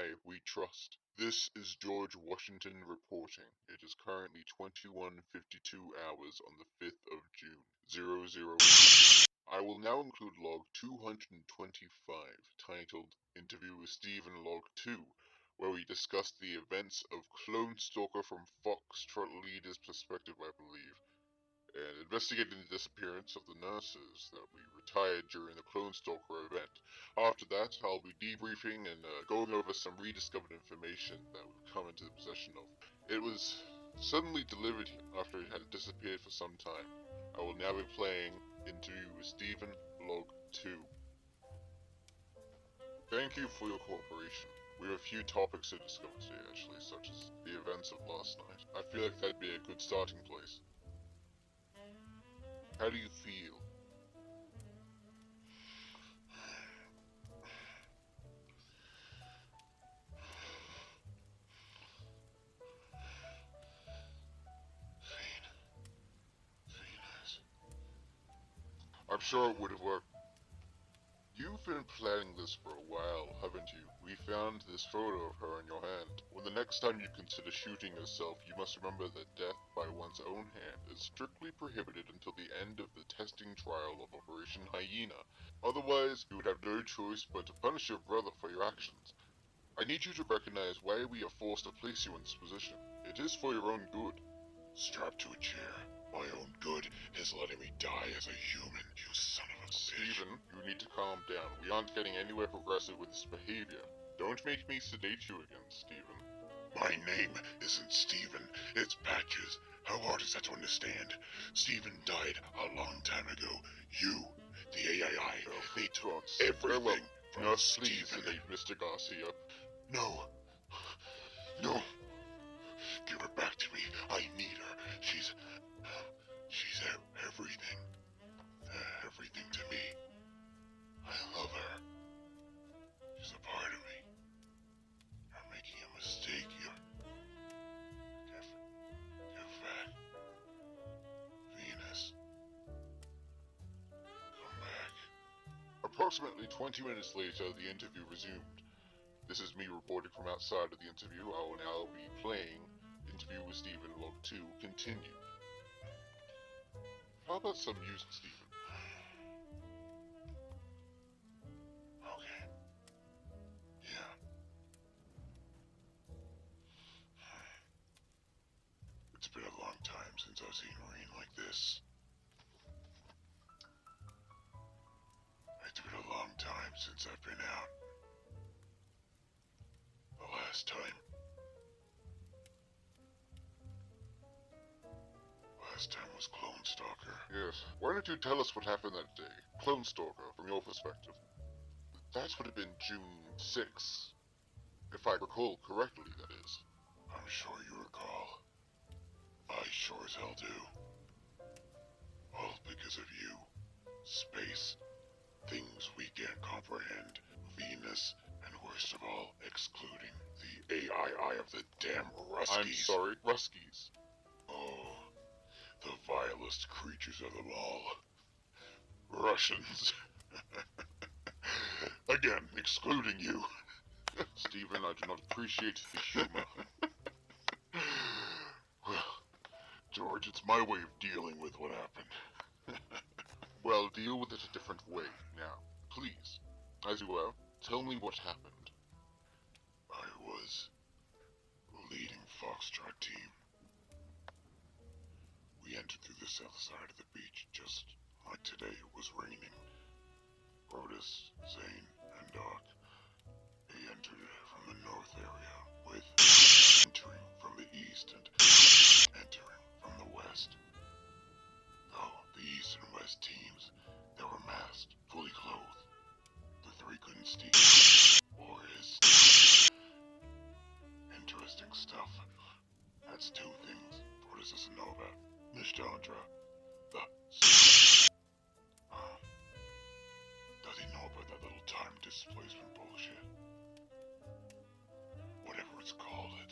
AI we trust. This is George Washington reporting. It is currently 21:52 hours on the 5th of June, 00. I will now include log 225, titled Interview with Stephen Log 2, where we discuss the events of CLONESTALKER from Foxtrot Leader's perspective, I believe, and investigating the disappearance of the nurses that we retired during the CLONESTALKER event. After that, I'll be debriefing and going over some rediscovered information that we've come into the possession of. It was suddenly delivered after it had disappeared for some time. I will now be playing Interview with Stephen Log 2. Thank you for your cooperation. We have a few topics to discuss today, actually, such as the events of last night. I feel like that'd be a good starting place. How do you feel? Venus. I'm sure it would have worked. You've been planning this for a while, haven't you? We found this photo of her in your hand. When the next time you consider shooting yourself, you must remember that death by one's own hand is strictly prohibited until the end of the testing trial of Operation Hyena. Otherwise, you would have no choice but to punish your brother for your actions. I need you to recognize why we are forced to place you in this position. It is for your own good. Strapped to a chair. My own good is letting me die as a human, you son of a bitch. Stephen, you need to calm down. We aren't getting anywhere progressive with this behavior. Don't make me sedate you again, Stephen. My name isn't Stephen, it's Patches. How hard is that to understand? Stephen died a long time ago. You, the AI, they took everything from Nurse, please Stephen. sedate Mr. Garcia. No. No. Give her back to me. I need her. She's everything. Everything to me. I love her. She's a part of me. You're making a mistake. You're fat. Venus. Come back. Approximately 20 minutes later, the interview resumed. This is me reporting from outside of the interview. I will now be playing Interview with Stephen Log 2 continued. How about some music, Stephen? Okay. Yeah. It's been a long time since I've seen rain like this. It's been a long time since I've been out. The last time was CLONESTALKER. Yes. Why don't you tell us what happened that day? CLONESTALKER, from your perspective. That would have been June 6th. If I recall correctly, that is. I'm sure you recall. I sure as hell do. All because of you. Space. Things we can't comprehend. Venus. And worst of all, excluding the AII of the damn Ruskies. I'm sorry, Ruskies. Oh, the vilest creatures of them all. Russians. Again, excluding you. Stephen, I do not appreciate the humor. Well, George, it's my way of dealing with what happened. Well, deal with it a different way. Now, please, as you were, tell me what happened. I was leading Foxtrot team. We entered through the south side of the beach, just like today. It was raining. Rotus, Zane, and Doc, they entered from the north area, with entering from the east and entering from the west. Though the east and west teams, they were masked, fully clothed. The three couldn't steal or is interesting stuff. That's two things Rotus doesn't know about. Miss Chandra, does he know about that little time displacement bullshit? Whatever it's called the,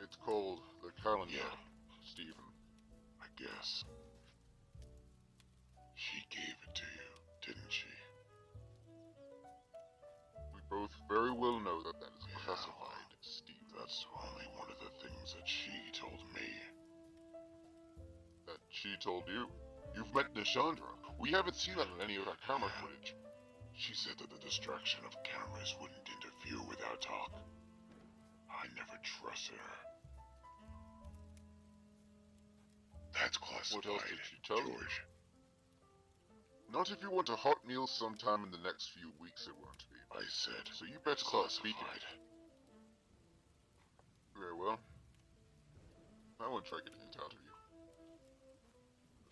It's called the calendar, Yeah. Stephen. I guess. She gave it to you, didn't she? very well know that that is Yeah, classified, Steve. That's only one of the things that she told me. That she told you. You've met Nishandra. We haven't seen that on any of our camera Yeah. footage. She said that the distraction of cameras wouldn't interfere with our talk. I never trusted her. That's classified, What else did she tell you? George. Not if you want a hot meal sometime in the next few weeks, it won't be. I said, So you better start speaking. classified. Very well. I won't try getting it out of you.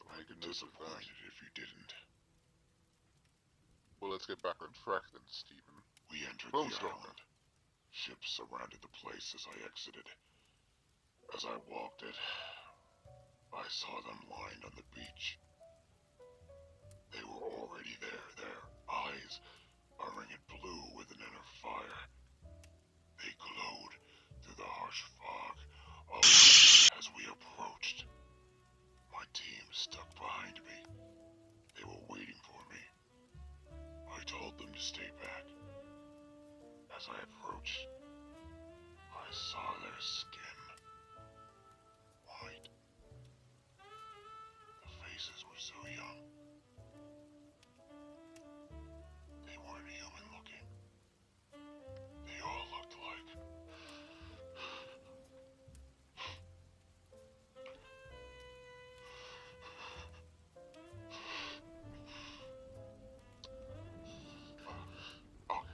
I'll I'd make be a note of that. disappointed if you didn't. Well, let's get back on track then, Stephen. We entered Clone the Stalker. island. Ships surrounded the place as I exited. As I walked it, I saw them lined on the beach. They were already there, their eyes burning it blue with an inner fire. They glowed through the harsh fog as we approached. My team stuck behind me. They were waiting for me. I told them to stay back. As I approached, I saw their skin. White. The faces were so young. They weren't human looking. They all looked like...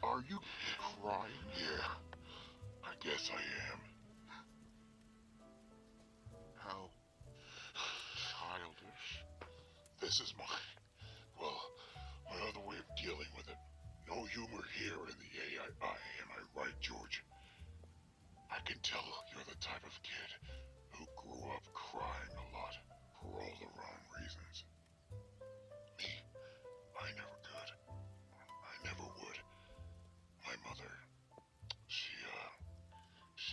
Are you crying? Yeah, I guess I am. How childish. This is my other way of dealing with it. No humor here in the AI, am I right, George? I can tell you're the type of kid who grew up crying a lot for all the wrong reasons. Me, I never could. I never would. My mother, she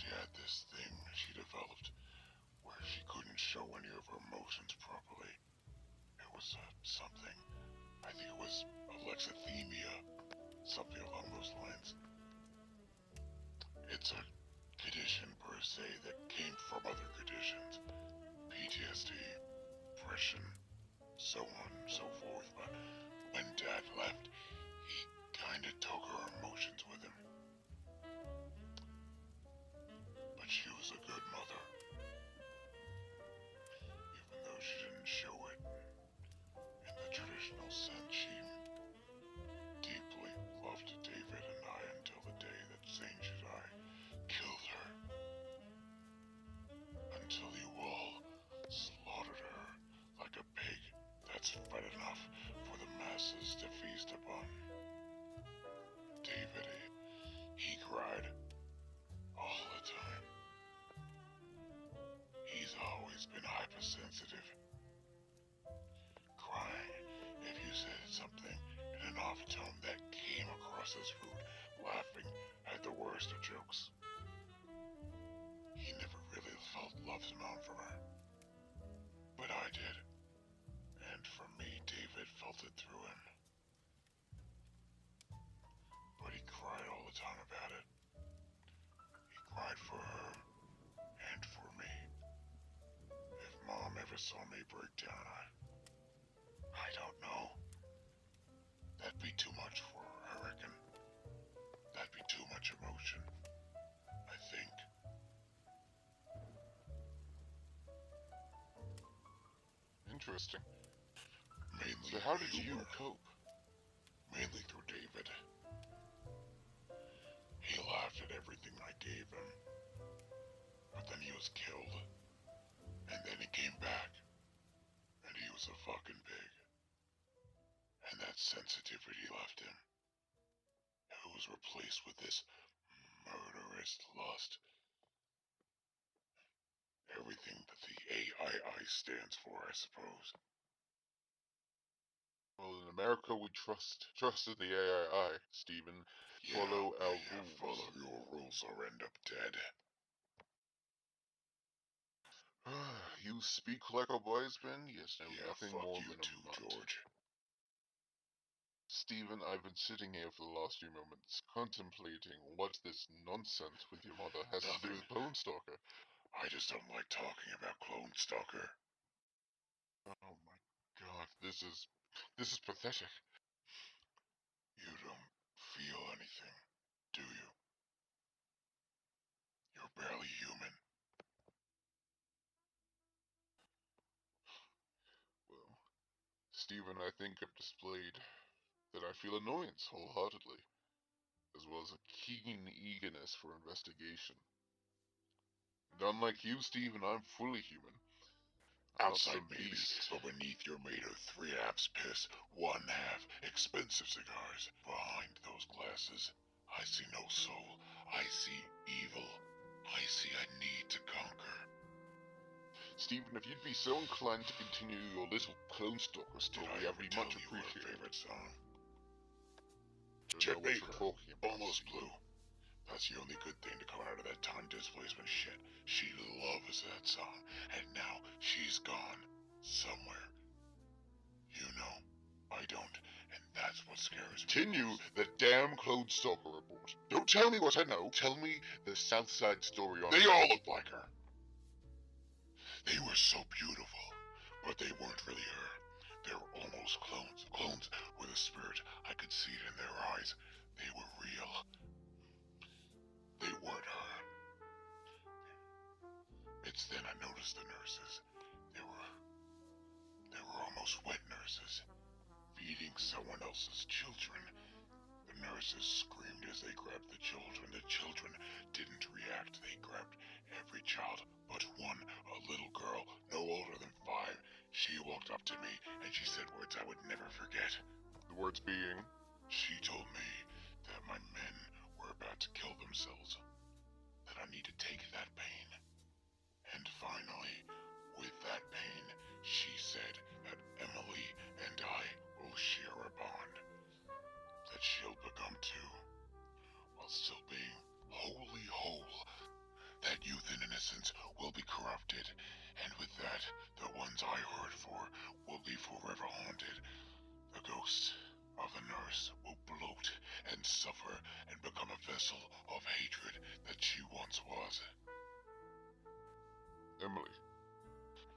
had this thing she developed where she couldn't show any of her emotions properly. It was something, I think it was alexithymia, something along those lines. It's a condition per se that came from other conditions. PTSD, depression, so on and so forth. But when Dad left, he kinda took her emotions with him. But she was a good mother. Even though she didn't show it in the traditional sense, she deeply loved David and I until the day that Zane Jedi killed her. Until you all slaughtered her like a pig that's fed enough for the masses to feast upon. David, he cried all the time. He's always been hypersensitive. Crying if you said something in an off tone that came across as rude, laughing at the worst of jokes. He never really felt love's mom from her. But I did. And for me, David felt it through him. But he cried all the time about it. He cried for her and for me. If Mom ever saw me break down, I don't know. That'd be too much for her, I reckon. That'd be too much emotion, I think. Interesting. Mainly So how did through you humor. cope? Mainly through David. He laughed at everything I gave him. But then he was killed. And then he came back. And he was a fucking pig. And that sensitivity left him. It was replaced with this murderous lust. Everything that the AII stands for, I suppose. Well, in America, we trusted the AII, Stephen. Follow our rules. Follow your rules or end up dead. You speak like a wise man, yes, know Yeah, nothing fuck more you than too, a mutt. George. Stephen, I've been sitting here for the last few moments, contemplating what this nonsense with your mother has to do with CLONESTALKER. I just don't like talking about CLONESTALKER. Oh my god, this is pathetic. You don't feel anything, do you? You're barely human. Well, Stephen, I think I've displayed that I feel annoyance wholeheartedly, as well as a keen eagerness for investigation. And unlike you, Stephen, I'm fully human. I'm not Outside some maybe, beast. but beneath you're made of 3/2 piss, 1/2 expensive cigars. Behind those glasses, I see no soul. I see evil. I see a need to conquer. Stephen, if you'd be so inclined to continue your little CLONESTALKER Did story, I I'd ever be tell much you our appreciated. favorite song? I don't Chet know what Baker, you're talking about. Almost Blue. That's the only good thing to come out of that time displacement shit. She loves that song, and now she's gone somewhere. You know, I don't, and that's what scares me. Continue the damn CLONESTALKER report. Don't tell me what I know. Tell me the Southside story on They it. all looked like her. They were so beautiful, but they weren't really her. They were almost clones. Clones with a spirit. I could see it in their eyes. They were real. They weren't her. It's then I noticed the nurses. They were almost wet nurses, feeding someone else's children. The nurses screamed as they grabbed the children. The children didn't react. They grabbed every child but one, a little girl, no older than 5. She walked up to me and she said words I would never forget. The words being, She told me that my men were about to kill themselves, that I need to take that pain. And finally, with that pain, she said that Emily and I will share a bond, that she'll become two, while still being wholly whole. That youth and innocence will be corrupted, and with that, the ones I heard for will be forever haunted. The ghost of the nurse will bloat and suffer and become a vessel of hatred that she once was. Emily.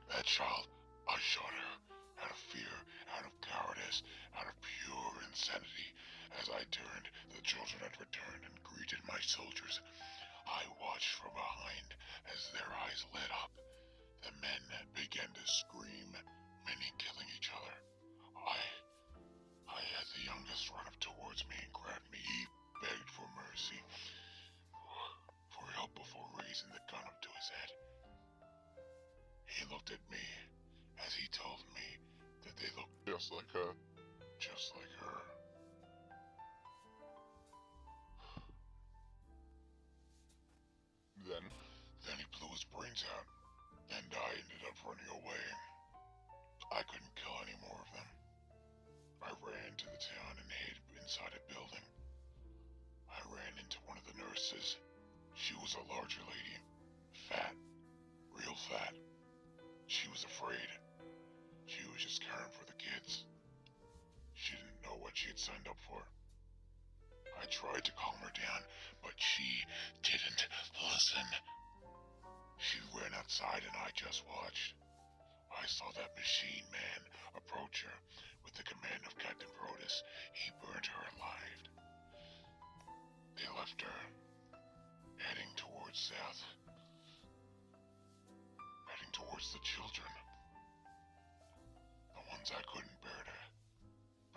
That child, I shot her, out of fear, out of cowardice, out of pure insanity. As I turned, the children had returned and greeted my soldiers. I watched from behind as their eyes lit up. The men began to scream, many killing each other. I had the youngest run up towards me and grabbed me. He begged for mercy, for help before raising the gun up to his head. He looked at me as he told me that they looked Just like her. just like her. Then he blew his brains out, and I ended up running away. I couldn't kill any more of them. I ran to the town and hid inside a building. I ran into one of the nurses. She was a larger lady, fat, real fat. She was afraid. She was just caring for the kids. She didn't know what she had signed up for. I tried to calm her down, but she didn't listen. She ran outside and I just watched. I saw that machine man approach her with the command of Captain Brodus. He burned her alive. They left her, heading towards south, heading towards the children, the ones I couldn't bear to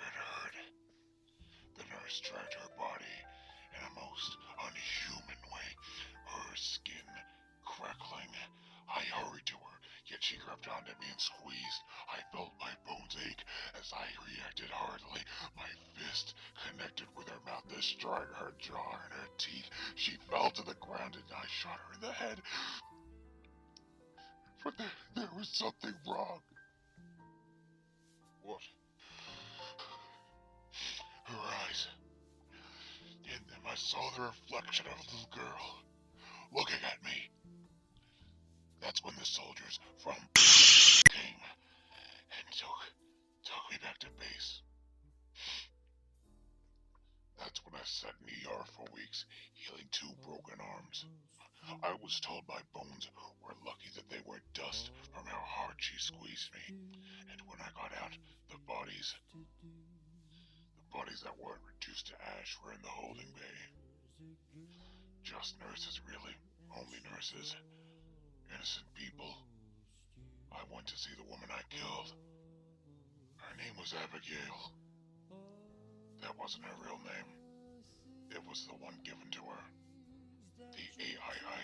hurt. The nurse dragged her body in a most unhuman way, her skin crackling. I hurried to her, yet she grabbed onto me and squeezed. I felt my bones ache as I reacted hardly. My fist connected with her mouth to strike her jaw and her teeth. She fell to the ground and I shot her in the head. But there was something wrong. What? Her eyes. In them I saw the reflection of a little girl, looking at me. That's when the soldiers from came and took me back to base. That's when I sat in ER for weeks, healing 2 broken arms. I was told my bones were lucky that they weren't dust from how hard she squeezed me. And when I got out, the bodies that weren't reduced to ash were in the holding bay. Just nurses, really. Only nurses. Innocent people. I went to see the woman I killed. Her name was Abigail. That wasn't her real name. It was the one given to her. The AII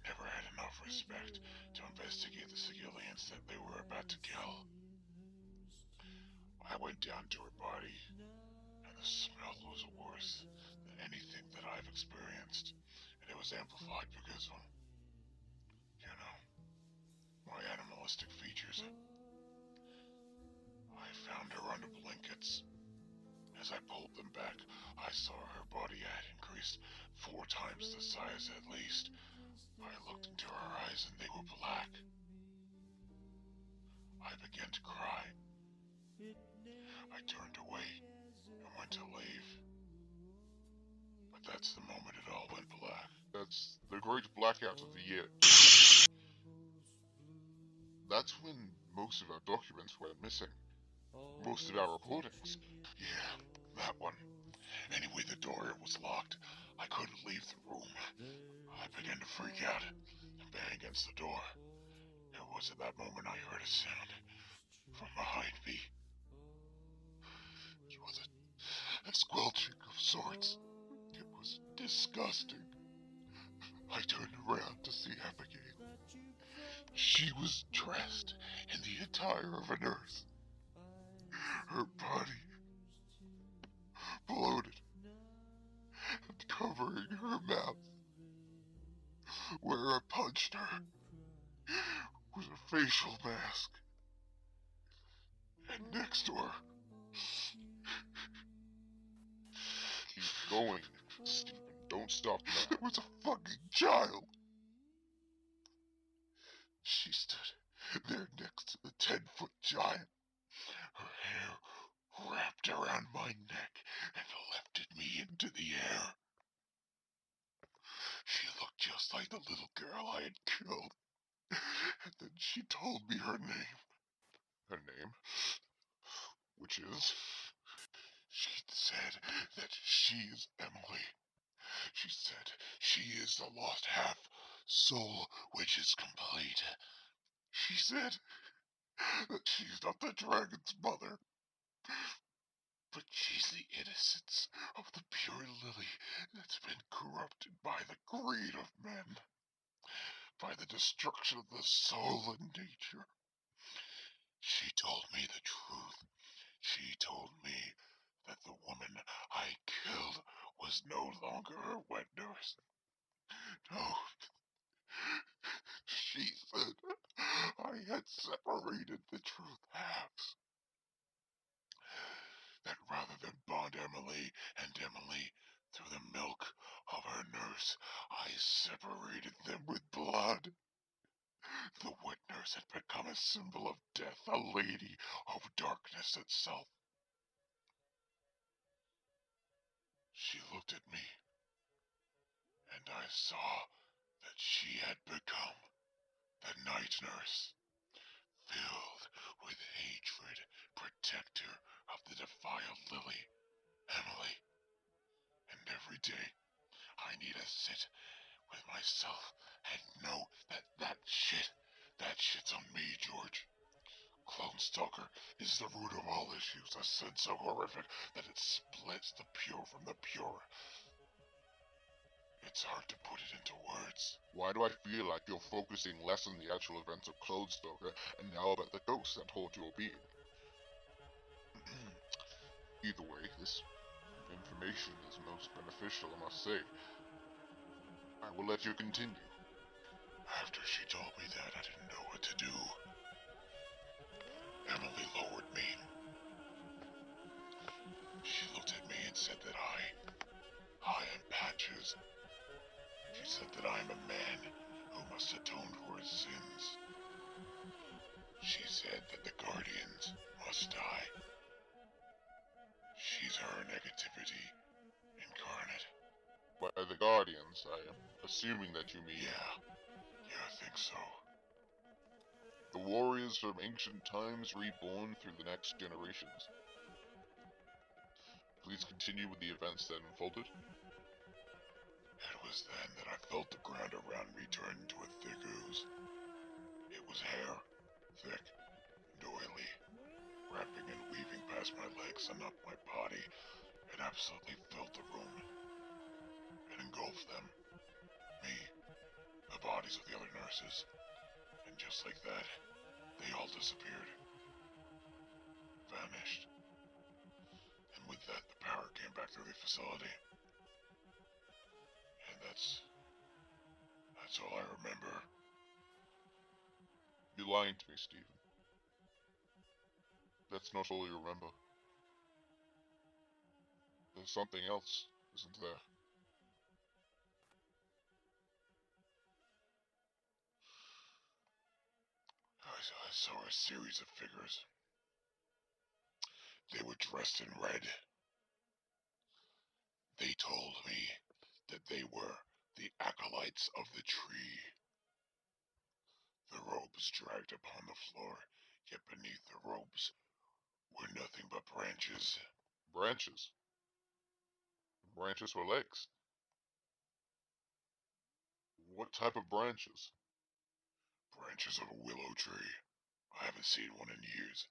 never had enough respect to investigate the civilians that they were about to kill. I went down to her body, and the smell was worse than anything that I've experienced. And it was amplified because of, my animalistic features. I found her under blankets. As I pulled them back, I saw her body had increased 4 times the size at least. I looked into her eyes and they were black. I began to cry. I turned away and went to leave. But that's the moment it all went black. That's the great blackout of the year. That's when most of our documents went missing. Most of our recordings. Yeah, that one. Anyway, the door was locked. I couldn't leave the room. I began to freak out and bang against the door. It was at that moment I heard a sound from behind me. It was a squelching of sorts. It was disgusting. I turned around to see Abigail. She was dressed in the attire of a nurse. Her body bloated and covering her mouth. Where I punched her was a facial mask. And next to her... Keep going, Stephen. Don't stop now. There was a fucking child. She stood there next to the 10-foot giant. Her hair wrapped around my neck and lifted me into the air. She looked just like the little girl I had killed. And then she told me her name. Her name? Which is? She said that she is Emily. She said she is the lost half soul which is complete. She said that she's not the dragon's mother, but she's the innocence of the pure lily that's been corrupted by the greed of men, by the destruction of the soul and nature. She told me the truth. She told me that the woman I killed was no longer her wet nurse. No, she said I had separated the truth halves. That rather than bond Emily and Emily through the milk of her nurse, I separated them with blood. The wet nurse had become a symbol of death, a lady of darkness itself. She looked at me, and I saw that she had become the Nightnurse, filled with hatred, protector of the defiled lily, Emily. And every day, I need to sit with myself and know that shit's on me, George. CLONESTALKER is the root of all issues, a sin so horrific that it splits the pure from the pure. It's hard to put it into words. Why do I feel like you're focusing less on the actual events of CLONESTALKER and now about the ghosts that haunt your being? Either way, this information is most beneficial, I must say. I will let you continue. After she told me that, I didn't know what to do. Emily lowered me. She looked at me and said that I am Patches. She said that I am a man who must atone for his sins. She said that the Guardians must die. She's her negativity and By the Guardians, I am assuming that you mean. Yeah, I think so. The warriors from ancient times reborn through the next generations. Please continue with the events that unfolded. It was then that I felt the ground around me turn into a thick ooze. It was hair, thick and oily, wrapping and weaving past my legs and up my body. It absolutely filled the room. It engulfed them, me, the bodies of the other nurses, and just like that, they all disappeared, vanished. And with that, the power came back through the facility. And that's all I remember. You're lying to me, Stephen. That's not all you remember. There's something else, isn't there? I saw a series of figures. They were dressed in red. They told me that they were the acolytes of the tree. The robes dragged upon the floor, yet beneath the robes were nothing but branches. Branches. Branches or legs. What type of branches? Branches of a willow tree. I haven't seen one in years.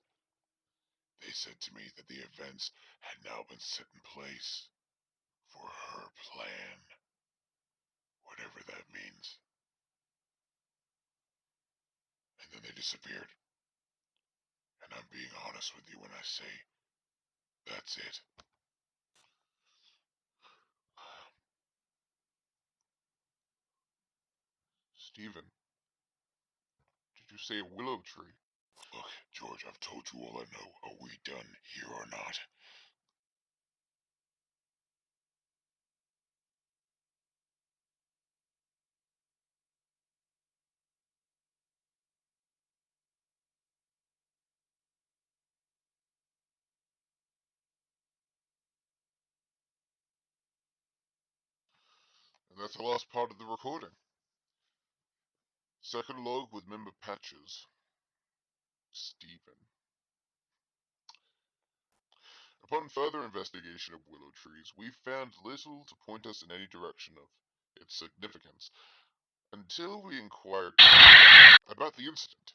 They said to me that the events had now been set in place for her plan. Whatever that means. And then they disappeared. And I'm being honest with you when I say, that's it. Stephen, did you say a willow tree? Look, George, I've told you all I know. Are we done here or not? And that's the last part of the recording. Second log with member patches. Stephen. Upon further investigation of willow trees, we found little to point us in any direction of its significance, until we inquired about the incident.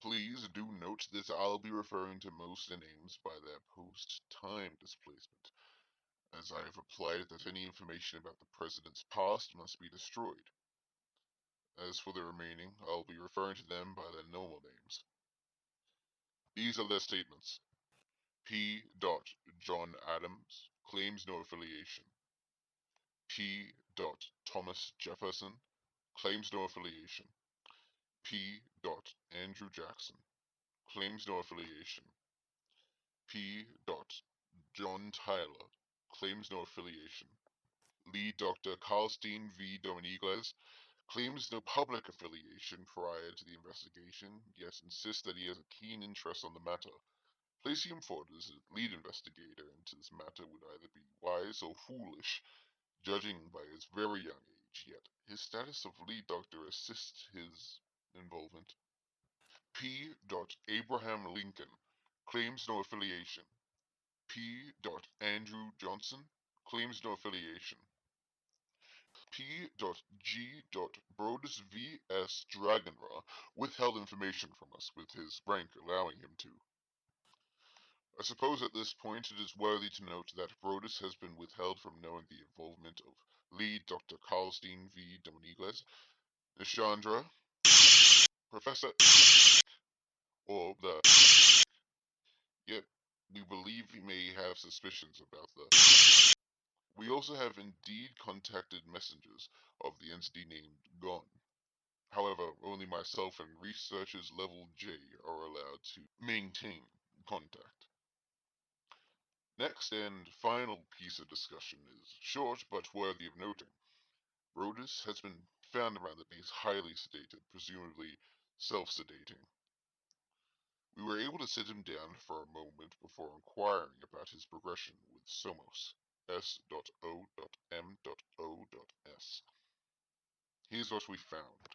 Please do note that I'll be referring to most names by their post-time displacement, as I have applied that any information about the president's past must be destroyed. As for the remaining, I'll be referring to them by their normal names. These are their statements. P. John Adams claims no affiliation. P. Thomas Jefferson claims no affiliation. P. Andrew Jackson claims no affiliation. P. John Tyler claims no affiliation. Lee Dr. Carlstein v. Dominguez claims no public affiliation prior to the investigation, yet insists that he has a keen interest on the matter. Placing him forward as a lead investigator into this matter would either be wise or foolish, judging by his very young age, yet his status of lead doctor assists his involvement. P. Abraham Lincoln claims no affiliation. P. Andrew Johnson claims no affiliation. P. G. Brodus V. S. Dragonra withheld information from us, with his rank allowing him to. I suppose at this point it is worthy to note that Brodus has been withheld from knowing the involvement of lead Dr. Carlstein v. Dominguez, Nishandra, Professor, or the. Yet, we believe he may have suspicions about the. We also have indeed contacted messengers of the entity named Gon. However, only myself and researchers level J are allowed to maintain contact. Next and final piece of discussion is short but worthy of noting. Brodus has been found around the base highly sedated, presumably self-sedating. We were able to sit him down for a moment before inquiring about his progression with Somos. S.O.M.O.S. Here's what we found.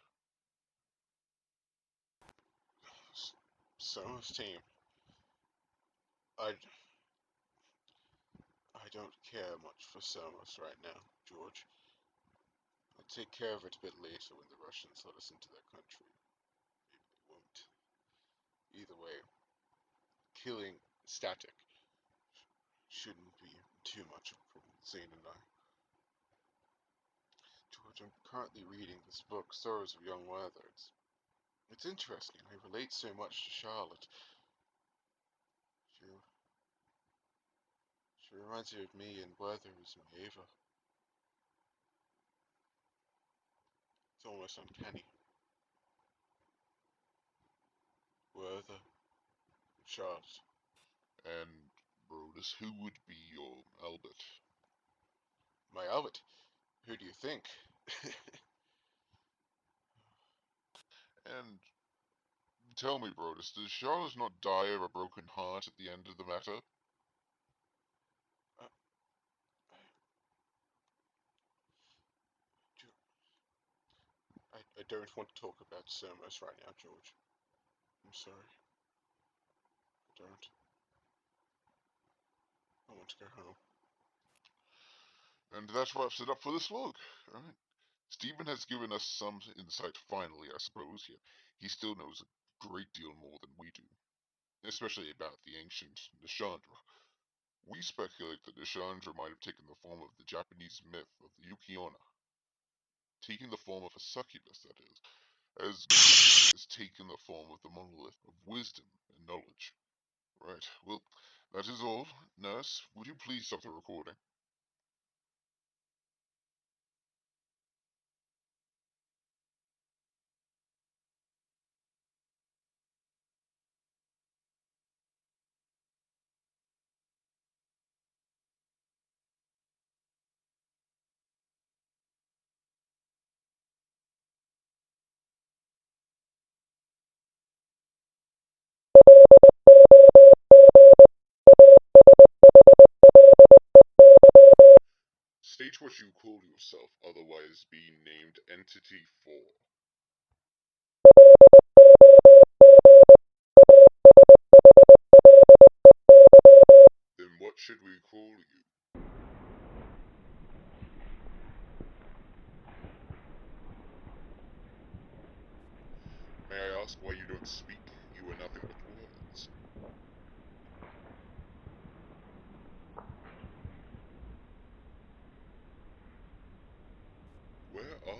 Sonos team. I don't care much for Sonos right now, George. I'll take care of it a bit later when the Russians let us into their country. Maybe they won't. Either way, killing Static shouldn't be too much of a problem, Zane and I. George, I'm currently reading this book, Sorrows of Young Werther. It's interesting. I relate so much to Charlotte. She reminds me of me, and Werther is my Ava. It's almost uncanny. Werther, Charlotte. And, Brodus, who would be your Albert? My Albert? Who do you think? And tell me, Brodus, does Charlotte not die of a broken heart at the end of the matter? I don't want to talk about Somos right now, George. I'm sorry. I don't. I want to go home. And that wraps it up for this log. Alright. Stephen has given us some insight finally, I suppose. He still knows a great deal more than we do, especially about the ancient Nishandra. We speculate that Nishandra might have taken the form of the Japanese myth of the Yukiona, taking the form of a succubus, that is, as has taken the form of the monolith of wisdom and knowledge. Right, well, that is all. Nurse, would you please stop the recording? State what you call yourself, otherwise being named Entity 4. Then what should we call you? May I ask why you don't speak? You are nothing but words. Where are you?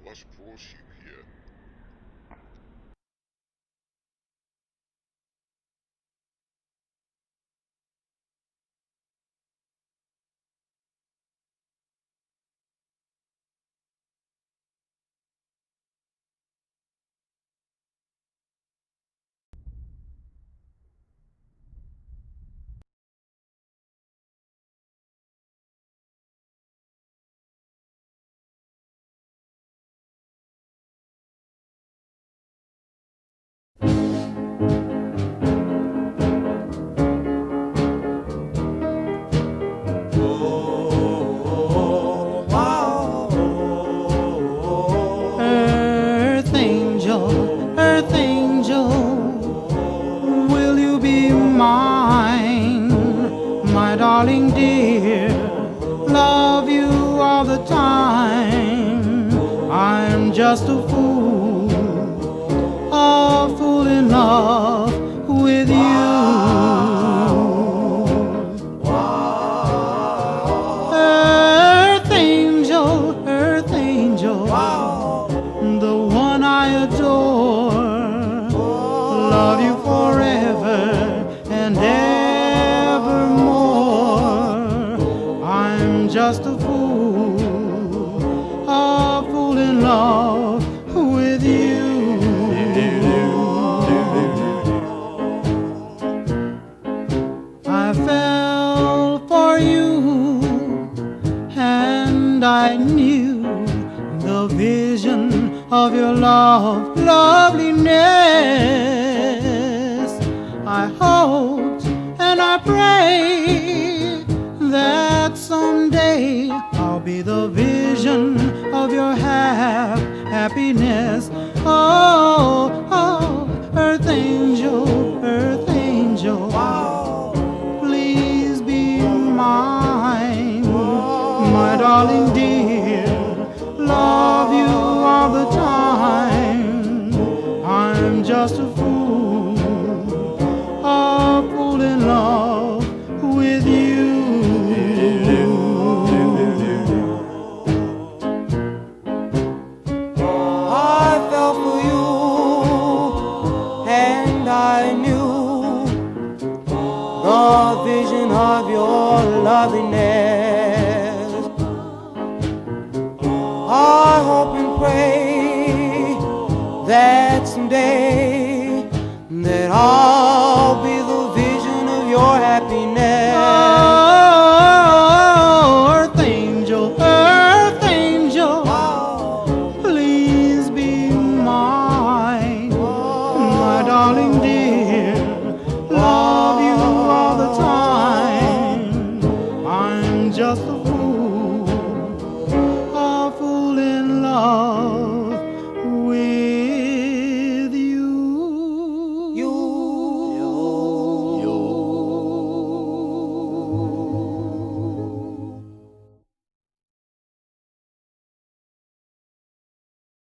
What brought you here? Earth angel, will you be mine, my darling dear? Love you all the time. I'm just a fool in love with you. Earth angel, the one I adore. Love you forever and evermore. I'm just a fool in love with you. of your loveliness. I hope and I pray that someday I'll be the vision of your happiness. Oh, oh, earth angel, please be mine, my darling dear. Love you all the time. I'm just a fool in love with you. I fell for you, and I knew the vision of your loveliness. I hope and pray that someday that